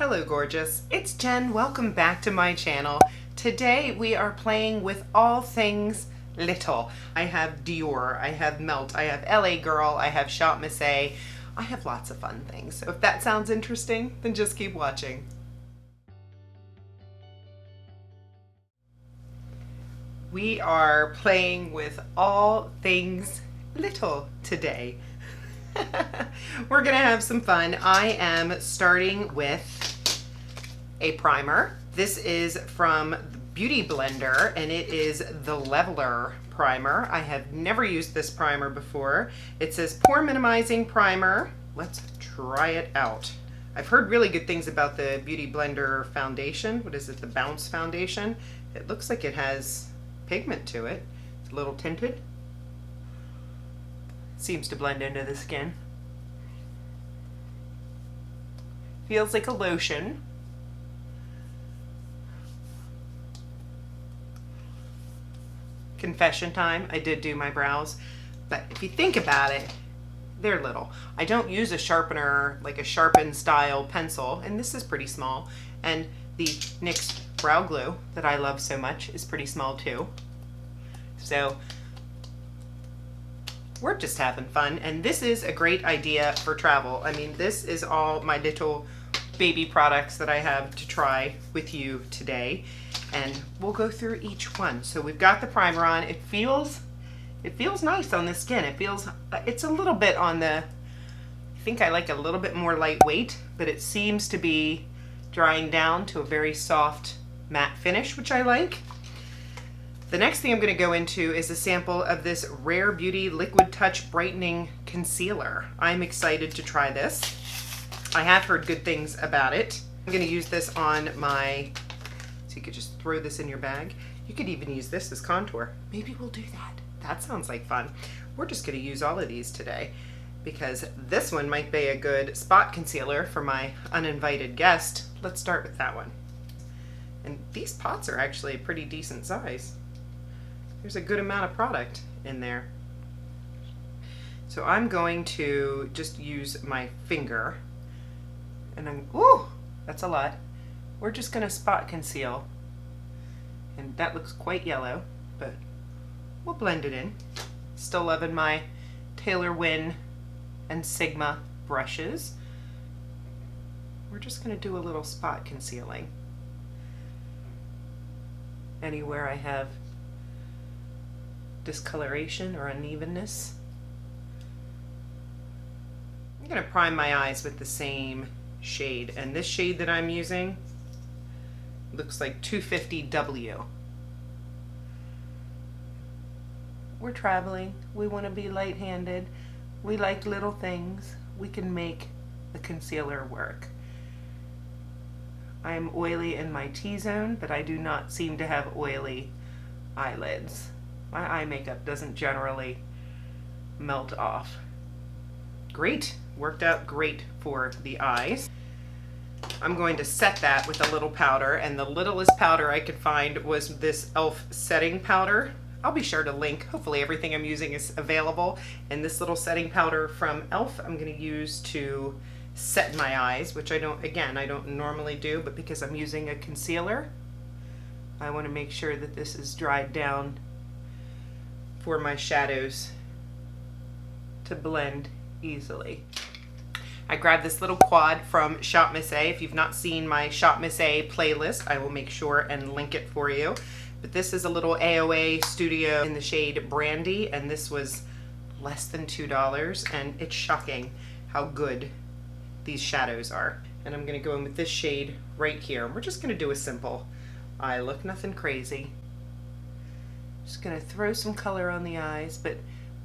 Hello gorgeous, it's Jen. Welcome back to my channel. Today we are playing with all things little. I have Dior, I have Melt, I have LA Girl, I have Shop Miss A. I have lots of fun things. So if that sounds interesting, then just keep watching. We are playing with all things little today. We're gonna have some fun. I am starting with a primer. This is from Beauty Blender and it is the Leveler primer. I have never used this primer before. It says pore minimizing primer. Let's try it out. I've heard really good things about the Beauty Blender foundation. What is it? The Bounce foundation. It looks like it has pigment to it. It's a little tinted. Seems to blend into the skin. Feels like a lotion. Confession time, I did do my brows, but if you think about it, they're little. I don't use a sharpener, like a sharpen style pencil, and this is pretty small. And the NYX Brow Glue that I love so much is pretty small too. So we're just having fun, and this is a great idea for travel. I mean, this is all my little baby products that I have to try with you today, and we'll go through each one. So we've got the primer on. It feels nice on the skin. It's a little bit on the, I think I like a little bit more lightweight, but it seems to be drying down to a very soft matte finish, which I like. The next thing I'm going to go into is a sample of this Rare Beauty Liquid Touch Brightening Concealer. I'm excited to try this. I have heard good things about it. I'm going to use this on my, so you could just throw this in your bag. You could even use this as contour. Maybe we'll do that. That sounds like fun. We're just going to use all of these today because this one might be a good spot concealer for my uninvited guest. Let's start with that one. And these pots are actually a pretty decent size. There's a good amount of product in there. So I'm going to just use my finger, and ooh, that's a lot. We're just gonna spot conceal, and that looks quite yellow, but we'll blend it in. Still loving my Taylor Win and Sigma brushes. We're just gonna do a little spot concealing. Anywhere I have discoloration or unevenness. I'm going to prime my eyes with the same shade, and this shade that I'm using looks like 250W. We're traveling. We want to be light-handed. We like little things. We can make the concealer work. I am oily in my T-zone, but I do not seem to have oily eyelids. My eye makeup doesn't generally melt off. Great, worked out great for the eyes. I'm going to set that with a little powder, and the littlest powder I could find was this e.l.f. setting powder. I'll be sure to link, hopefully everything I'm using is available. And this little setting powder from e.l.f. I'm going to use to set my eyes, which I don't normally do, but because I'm using a concealer, I want to make sure that this is dried down for my shadows to blend easily. I grabbed this little quad from Shop Miss A. If you've not seen my Shop Miss A playlist, I will make sure and link it for you. But this is a little AOA Studio in the shade Brandy, and this was less than $2, and it's shocking how good these shadows are. And I'm gonna go in with this shade right here. We're just gonna do a simple eye look, nothing crazy. Just gonna throw some color on the eyes, but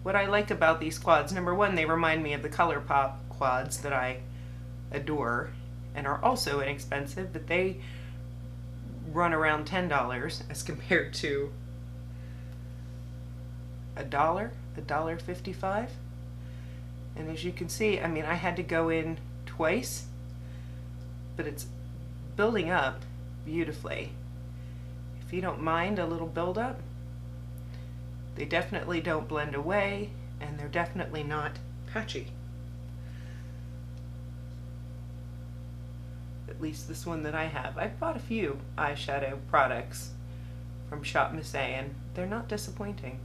what I like about these quads, number one, they remind me of the ColourPop quads that I adore and are also inexpensive, but they run around $10 as compared to $1.55. And as you can see, I mean, I had to go in twice, but it's building up beautifully. If you don't mind a little buildup, they definitely don't blend away, and they're definitely not patchy. at least this one that I have. I've bought a few eyeshadow products from Shop Miss A, and they're not disappointing.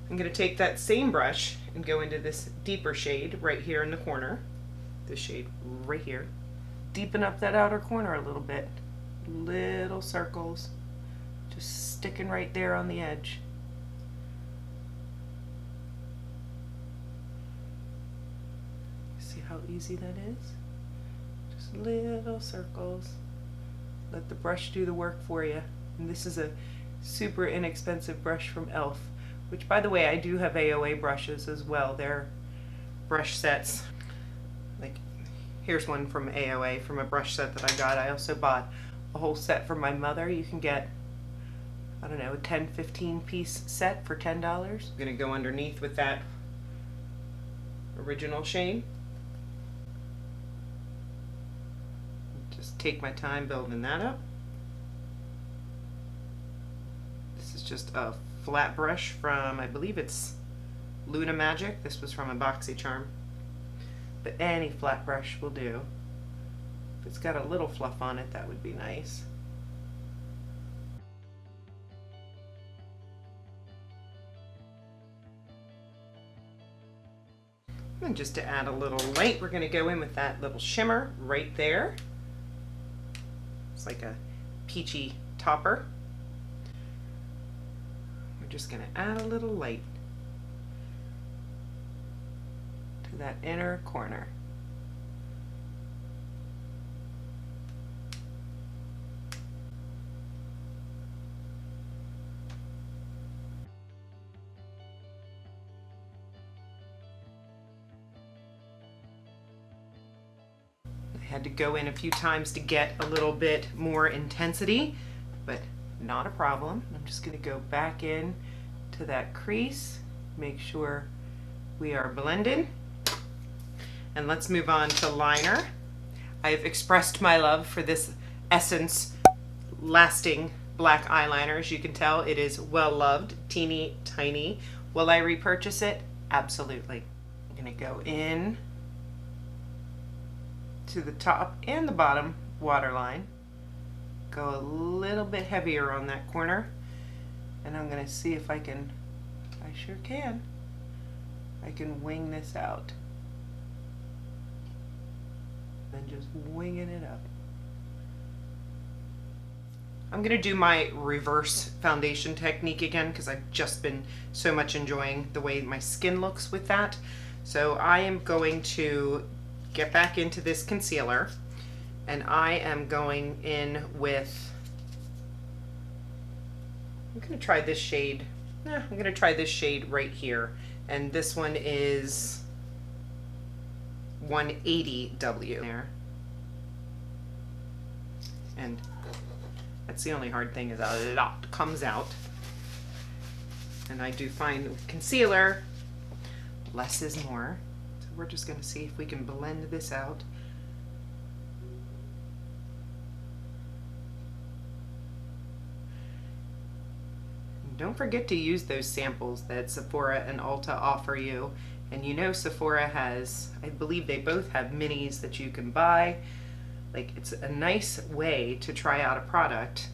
I'm going to take that same brush and go into this deeper shade right here in the corner. This shade right here. Deepen up that outer corner a little bit. Little circles. Just sticking right there on the edge. See how easy that is? Just little circles. Let the brush do the work for you. And this is a super inexpensive brush from e.l.f., which, by the way, I do have AOA brushes as well. They're brush sets. Like, here's one from AOA from a brush set that I got. I also bought a whole set for my mother. You can get, I don't know, a 10-15 piece set for $10. I'm gonna go underneath with that original shade. Just take my time building that up. This is just a flat brush from, I believe it's Luna Magic. This was from a Boxycharm. But any flat brush will do. If it's got a little fluff on it, that would be nice. And just to add a little light, we're going to go in with that little shimmer right there. It's like a peachy topper. We're just going to add a little light to that inner corner. Had to go in a few times to get a little bit more intensity, but not a problem. I'm just going to go back in to that crease, make sure we are blended, and let's move on to liner. I've expressed my love for this Essence lasting black eyeliner. As you can tell, it is well loved, teeny tiny. Will I repurchase it? Absolutely. I'm going to go in to the top and the bottom waterline, go a little bit heavier on that corner, and I'm going to see if I can, I sure can, I can wing this out, and just winging it up. I'm going to do my reverse foundation technique again because I've just been so much enjoying the way my skin looks with that. So I am going to get back into this concealer, and I am going in with, I'm going to try this shade, I'm going to try this shade right here, and this one is 180W there. And that's the only hard thing, is a lot comes out, and I do find with concealer less is more. We're just going to see if we can blend this out. And don't forget to use those samples that Sephora and Ulta offer you. And you know Sephora has, I believe they both have minis that you can buy. Like, it's a nice way to try out a product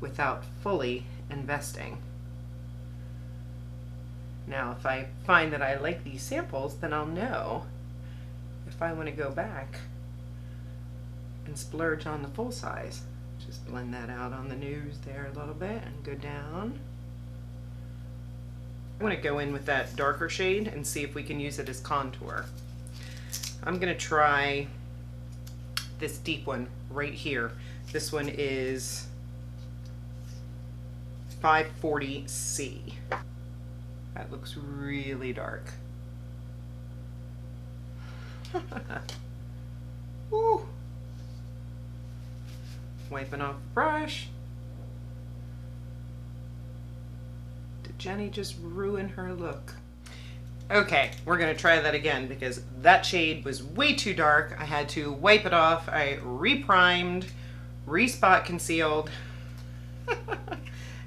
without fully investing. Now, if I find that I like these samples, then I'll know if I want to go back and splurge on the full size. Just blend that out on the nose there a little bit and go down. I want to go in with that darker shade and see if we can use it as contour. I'm going to try this deep one right here. This one is 540C. That looks really dark. Woo. Wiping off the brush. Did Jenny just ruin her look? Okay, we're gonna try that again because that shade was way too dark. I had to wipe it off. I re-primed, re-spot concealed,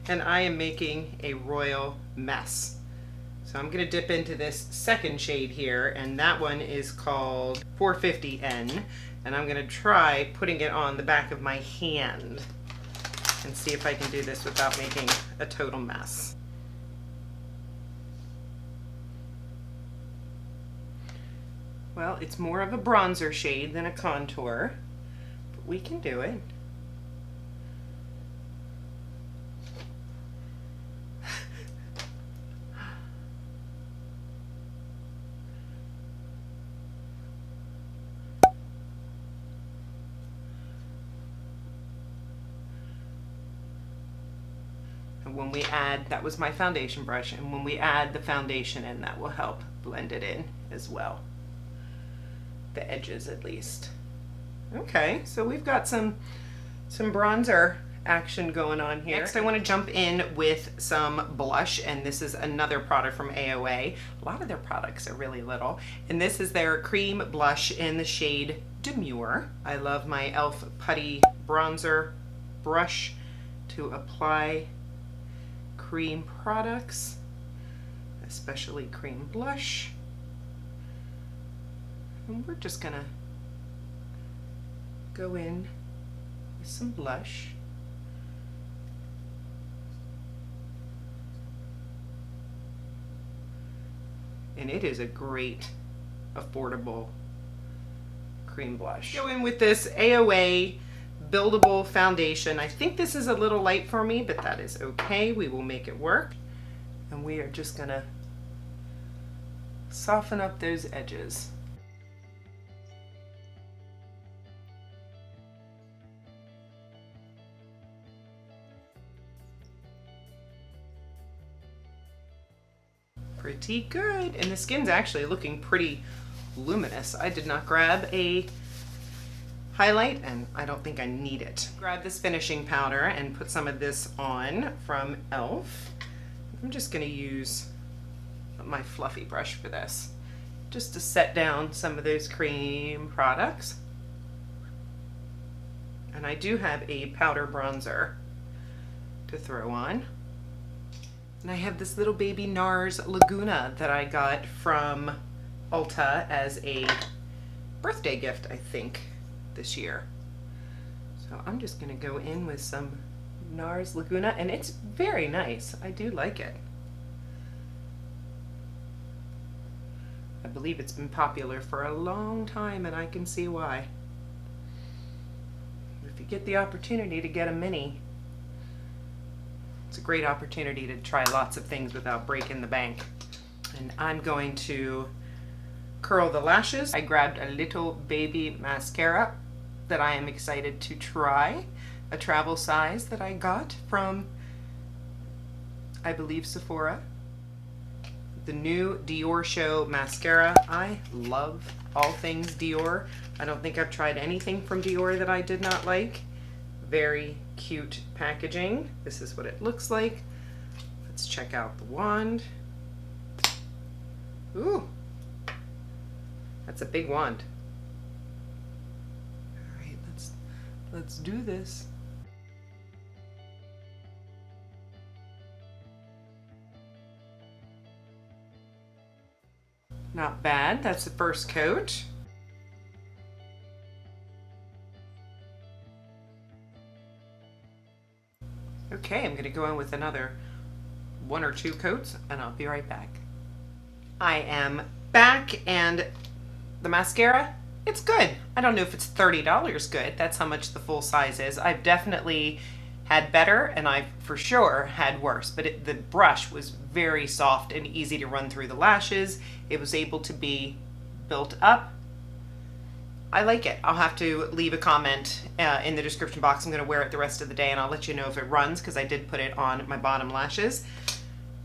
and I am making a royal mess. So I'm going to dip into this second shade here, and that one is called 450N. And I'm gonna try putting it on the back of my hand and see if I can do this without making a total mess. Well, it's more of a bronzer shade than a contour, but we can do it. When we add, that was my foundation brush, and when we add the foundation in, that will help blend it in as well. The edges at least. Okay, so we've got some bronzer action going on here. Next I want to jump in with some blush, and this is another product from AOA. A lot of their products are really little, and this is their cream blush in the shade Demure. I love my e.l.f. putty bronzer brush to apply cream products, especially cream blush. And we're just gonna go in with some blush. And it is a great, affordable cream blush. Go in with this AOA buildable foundation. I think this is a little light for me, but that is okay. We will make it work. And we are just gonna soften up those edges. Pretty good. And the skin's actually looking pretty luminous. I did not grab a highlight, and I don't think I need it. Grab this finishing powder and put some of this on from e.l.f. I'm just going to use my fluffy brush for this, just to set down some of those cream products. And I do have a powder bronzer to throw on. And I have this little baby Nars Laguna that I got from Ulta as a birthday gift, I think, this year. So I'm just gonna go in with some Nars Laguna, and it's very nice. I do like it. I believe it's been popular for a long time, and I can see why. If you get the opportunity to get a mini, it's a great opportunity to try lots of things without breaking the bank. And I'm going to curl the lashes. I grabbed a little baby mascara that I am excited to try, a travel size that I got from, I believe, Sephora. The new Diorshow mascara. I love all things Dior. I don't think I've tried anything from Dior that I did not like. Very cute packaging. This is what it looks like. Let's check out the wand. Ooh, that's a big wand. All right, let's do this. Not bad. That's the first coat. Okay, I'm going to go in with another 1 or 2 coats, and I'll be right back. I am back, and the mascara, it's good. I don't know if it's $30 good. That's how much the full size is. I've definitely had better, and I've for sure had worse, but the brush was very soft and easy to run through the lashes. It was able to be built up. I like it. I'll have to leave a comment in the description box. I'm going to wear it the rest of the day, and I'll let you know if it runs, because I did put it on my bottom lashes.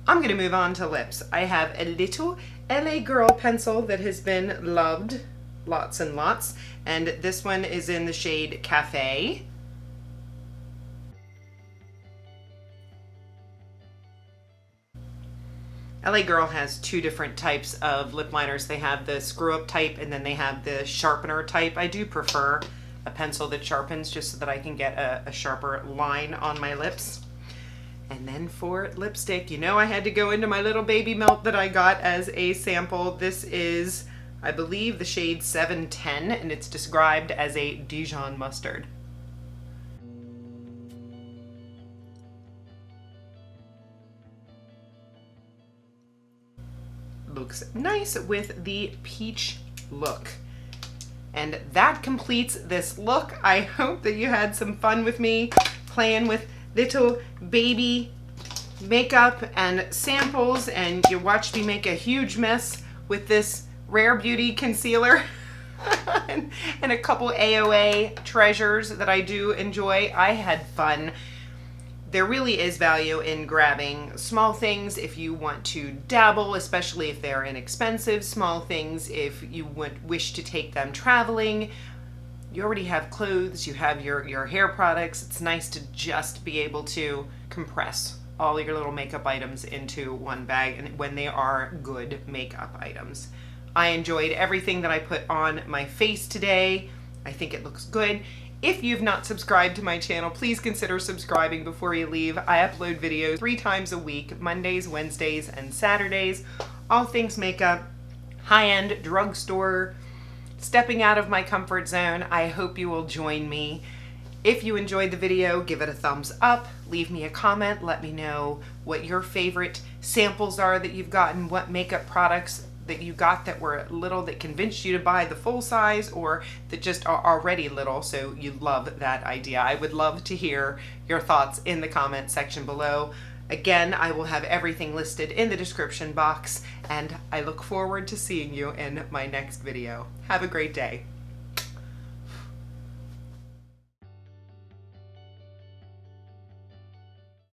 I'm going to move on to lips. I have a little LA Girl pencil that has been loved lots and lots, and this one is in the shade Cafe. LA Girl has 2 different types of lip liners. They have the screw up type, and then they have the sharpener type. I do prefer a pencil that sharpens, just so that I can get a sharper line on my lips. And then for lipstick, you know I had to go into my little baby melt that I got as a sample. This is I believe the shade 710, and it's described as a Dijon mustard. Looks nice with the peach look. And that completes this look. I hope that you had some fun with me playing with little baby makeup and samples, and you watched me make a huge mess with this Rare Beauty concealer and a couple AOA treasures that I do enjoy. I had fun. There really is value in grabbing small things if you want to dabble, especially if they're inexpensive. Small things if you wish to take them traveling. You already have clothes, you have your hair products. It's nice to just be able to compress all your little makeup items into one bag, and when they are good makeup items. I enjoyed everything that I put on my face today. I think it looks good. If you've not subscribed to my channel, please consider subscribing before you leave. I upload videos 3 times a week, Mondays, Wednesdays, and Saturdays. All things makeup, high-end, drugstore, stepping out of my comfort zone. I hope you will join me. If you enjoyed the video, give it a thumbs up, leave me a comment, let me know what your favorite samples are that you've gotten, what makeup products that you got that were little that convinced you to buy the full size, or that just are already little so you love that idea. I would love to hear your thoughts in the comment section below. Again, I will have everything listed in the description box, and I look forward to seeing you in my next video. Have a great day.